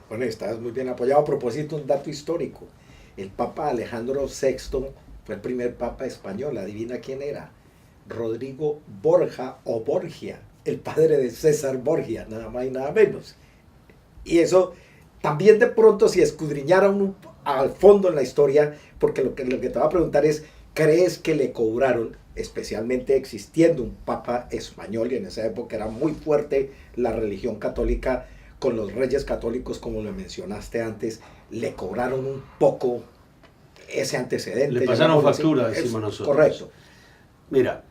Bueno, estás muy bien apoyado. A propósito, un dato histórico. El Papa Alejandro VI fue el primer Papa español. Adivina quién era. Rodrigo Borja o Borgia, el padre de César Borgia, nada más y nada menos. Y eso también de pronto, si escudriñara uno al fondo en la historia, porque lo que te va a preguntar es, ¿crees que le cobraron, especialmente existiendo un papa español, y en esa época era muy fuerte la religión católica con los reyes católicos, como lo mencionaste antes, le cobraron un poco ese antecedente? Le pasaron llamémoslo así? factura, decimos nosotros. Correcto. Mira,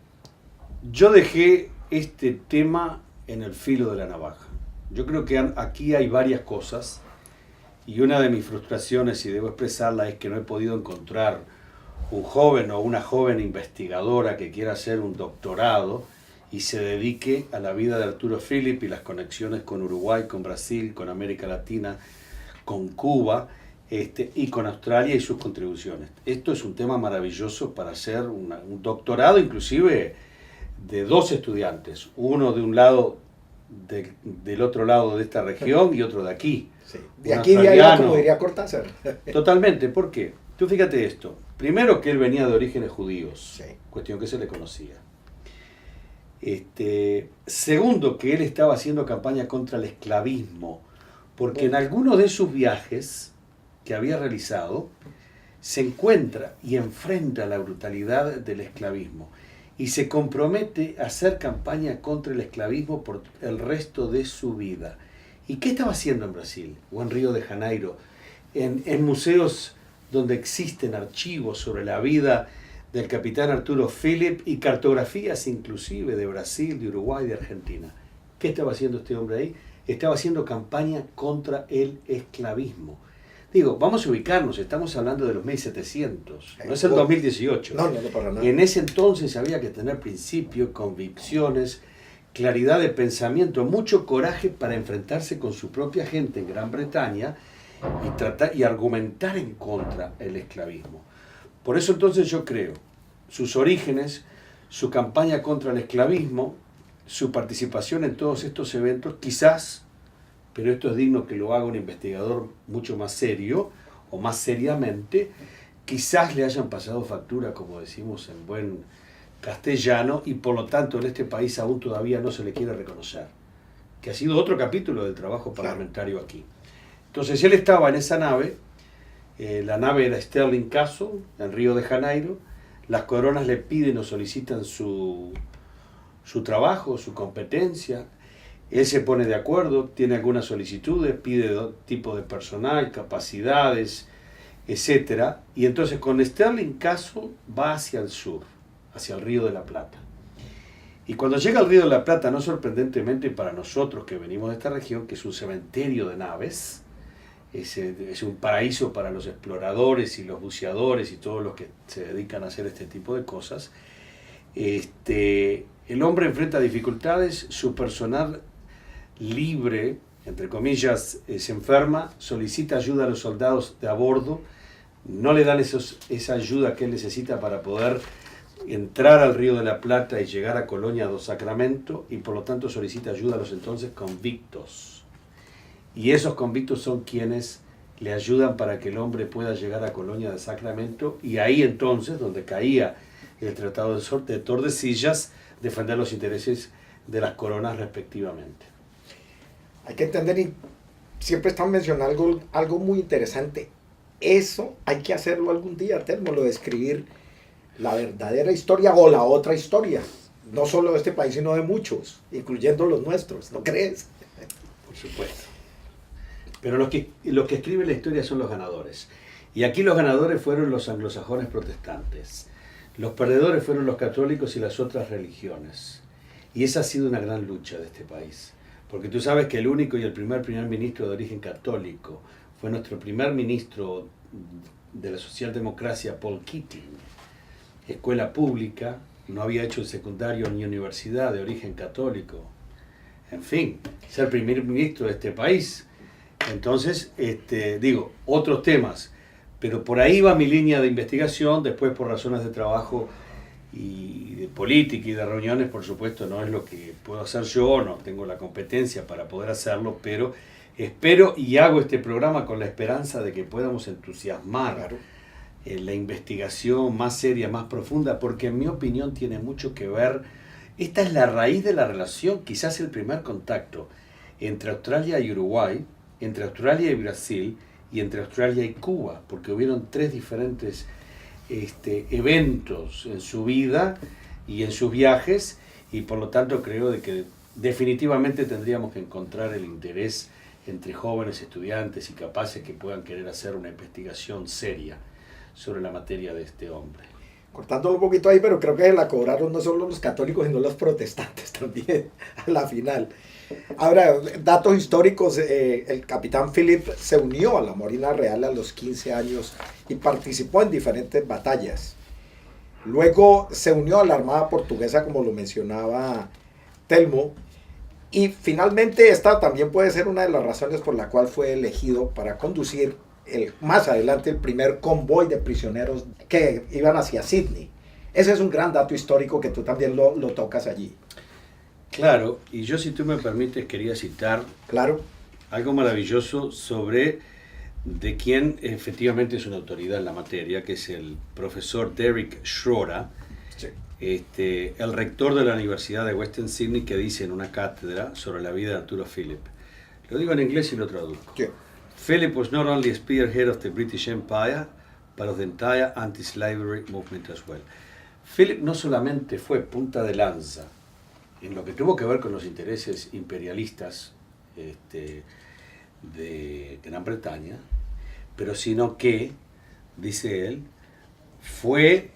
yo dejé este tema en el filo de la navaja. Yo creo que aquí hay varias cosas y una de mis frustraciones, y debo expresarla, es que no he podido encontrar un joven o una joven investigadora que quiera hacer un doctorado y se dedique a la vida de Arturo Phillip y las conexiones con Uruguay, con Brasil, con América Latina, con Cuba y con Australia y sus contribuciones. Esto es un tema maravilloso para hacer un doctorado, inclusive de dos estudiantes, uno de un lado, del otro lado de esta región y otro de aquí. Sí. De aquí de allá, como diría Cortázar. Totalmente, ¿por qué? Tú fíjate esto. Primero, que él venía de orígenes judíos, Sí. cuestión que se le conocía. Segundo, que él estaba haciendo campaña contra el esclavismo, porque en algunos de sus viajes que había realizado, se encuentra y enfrenta la brutalidad del esclavismo y se compromete a hacer campaña contra el esclavismo por el resto de su vida. ¿Y qué estaba haciendo en Brasil o en Río de Janeiro? En museos donde existen archivos sobre la vida del capitán Arturo Phillip y cartografías inclusive de Brasil, de Uruguay, de Argentina. ¿Qué estaba haciendo este hombre ahí? Estaba haciendo campaña contra el esclavismo. Digo, vamos a ubicarnos, estamos hablando de los 1700, no es el 2018. No, para nada. En ese entonces había que tener principios, convicciones, claridad de pensamiento, mucho coraje para enfrentarse con su propia gente en Gran Bretaña y tratar y argumentar en contra del esclavismo. Por eso entonces yo creo, sus orígenes, su campaña contra el esclavismo, su participación en todos estos eventos, quizás, pero esto es digno que lo haga un investigador mucho más serio o más seriamente, quizás le hayan pasado factura, como decimos en buen castellano, y por lo tanto en este país aún todavía no se le quiere reconocer, que ha sido otro capítulo del trabajo parlamentario aquí. Entonces él estaba en esa nave, la nave era Sterling Castle, en Río de Janeiro, las coronas le piden o solicitan su trabajo, su competencia, él se pone de acuerdo, tiene algunas solicitudes, pide tipo de personal, capacidades, etc. Y entonces con Sterling Castle va hacia el sur, hacia el Río de la Plata. Y cuando llega al Río de la Plata, no sorprendentemente para nosotros que venimos de esta región, que es un cementerio de naves, es un paraíso para los exploradores y los buceadores y todos los que se dedican a hacer este tipo de cosas, el hombre enfrenta dificultades, su personal libre, entre comillas, se enferma, solicita ayuda a los soldados de a bordo, no le dan esa ayuda que él necesita para poder entrar al Río de la Plata y llegar a Colonia do Sacramento, y por lo tanto solicita ayuda a los entonces convictos. Y esos convictos son quienes le ayudan para que el hombre pueda llegar a Colonia de Sacramento, y ahí entonces, donde caía el Tratado de Tordesillas, defender los intereses de las coronas respectivamente. Hay que entender, y siempre están mencionando algo muy interesante. Eso hay que hacerlo algún día, Telmo, lo de escribir la verdadera historia o la otra historia. No solo de este país, sino de muchos, incluyendo los nuestros, ¿no crees? Por supuesto. Pero los que escriben la historia son los ganadores. Y aquí los ganadores fueron los anglosajones protestantes. Los perdedores fueron los católicos y las otras religiones. Y esa ha sido una gran lucha de este país. Porque tú sabes que el único y el primer ministro de origen católico fue nuestro primer ministro de la socialdemocracia, Paul Keating. Escuela pública, no había hecho el secundario ni universidad, de origen católico. En fin, ser primer ministro de este país. Entonces, otros temas. Pero por ahí va mi línea de investigación, después por razones de trabajo y de política y de reuniones, por supuesto, no es lo que puedo hacer yo, no tengo la competencia para poder hacerlo, pero Espero y hago este programa con la esperanza de que podamos entusiasmar Claro. la investigación más seria, más profunda, porque en mi opinión tiene mucho que ver. Esta es la raíz de la relación, quizás el primer contacto entre Australia y Uruguay, entre Australia y Brasil y entre Australia y Cuba, porque hubieron tres diferentes eventos en su vida y en sus viajes, y por lo tanto creo de que definitivamente tendríamos que encontrar el interés entre jóvenes estudiantes y capaces que puedan querer hacer una investigación seria sobre la materia de este hombre. Cortándolo un poquito ahí, pero creo que la cobraron no solo los católicos, sino los protestantes también, a la final. Ahora, datos históricos, el capitán Phillip se unió a la Marina Real a los 15 años y participó en diferentes batallas. Luego se unió a la Armada Portuguesa, como lo mencionaba Telmo, y finalmente esta también puede ser una de las razones por la cual fue elegido para conducir más adelante el primer convoy de prisioneros que iban hacia Sydney. Ese es un gran dato histórico que tú también lo tocas allí. Claro, y yo, si tú me permites, quería citar Claro. algo maravilloso sobre de quien efectivamente es una autoridad en la materia, que es el profesor Derek Schroeder, Sí. el rector de la Universidad de Western Sydney, que dice en una cátedra sobre la vida de Arturo Phillip. Lo digo en inglés y lo traduzco. Sí. Phillip was not only a spearhead of the British Empire, but of the entire anti-slavery movement as well. Phillip no solamente fue punta de lanza en lo que tuvo que ver con los intereses imperialistas de Gran Bretaña, pero sino que, dice él, fue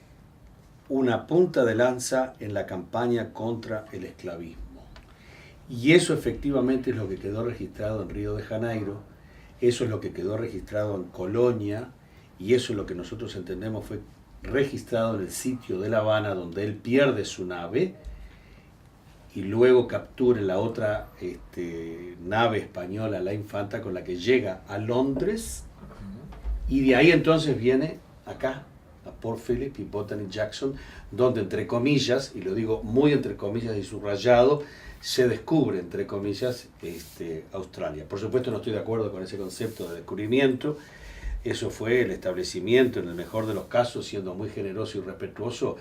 una punta de lanza en la campaña contra el esclavismo. Y eso efectivamente es lo que quedó registrado en Río de Janeiro, eso es lo que quedó registrado en Colonia, y eso es lo que nosotros entendemos fue registrado en el sitio de La Habana, donde él pierde su nave y luego captura la otra nave española, la Infanta, con la que llega a Londres, y de ahí entonces viene acá, a Port Phillip y Botany Jackson, donde entre comillas, y lo digo muy entre comillas y subrayado, se descubre, entre comillas, Australia. Por supuesto no estoy de acuerdo con ese concepto de descubrimiento. Eso fue el establecimiento, en el mejor de los casos, siendo muy generoso y respetuoso,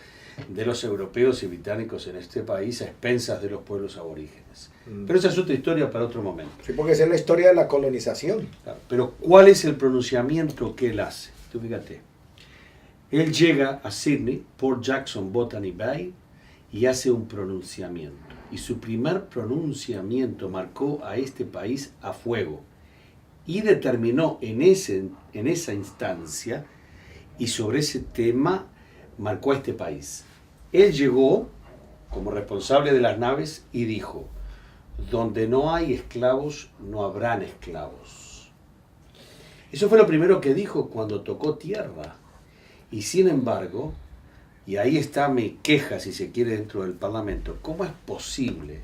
de los europeos y británicos en este país a expensas de los pueblos aborígenes. Pero esa es otra historia para otro momento. Sí, porque esa es la historia de la colonización. Claro, pero ¿cuál es el pronunciamiento que él hace? Tú fíjate. Él llega a Sydney, Port Jackson, Botany Bay, y hace un pronunciamiento. Y su primer pronunciamiento marcó a este país a fuego. Y determinó en esa instancia, y sobre ese tema, marcó a este país. Él llegó como responsable de las naves y dijo: donde no hay esclavos, no habrán esclavos. Eso fue lo primero que dijo cuando tocó tierra. Y sin embargo, y ahí está mi queja, si se quiere, dentro del Parlamento, ¿cómo es posible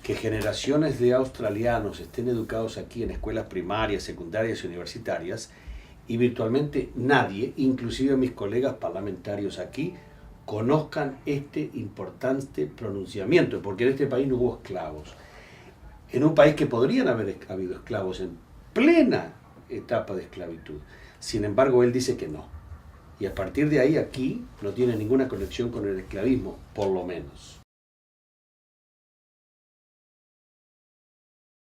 que generaciones de australianos estén educados aquí en escuelas primarias, secundarias y universitarias y virtualmente nadie, inclusive mis colegas parlamentarios aquí, conozcan este importante pronunciamiento? Porque en este país no hubo esclavos. En un país que podrían haber habido esclavos en plena etapa de esclavitud. Sin embargo, él dice que no. Y a partir de ahí, aquí no tiene ninguna conexión con el esclavismo, por lo menos.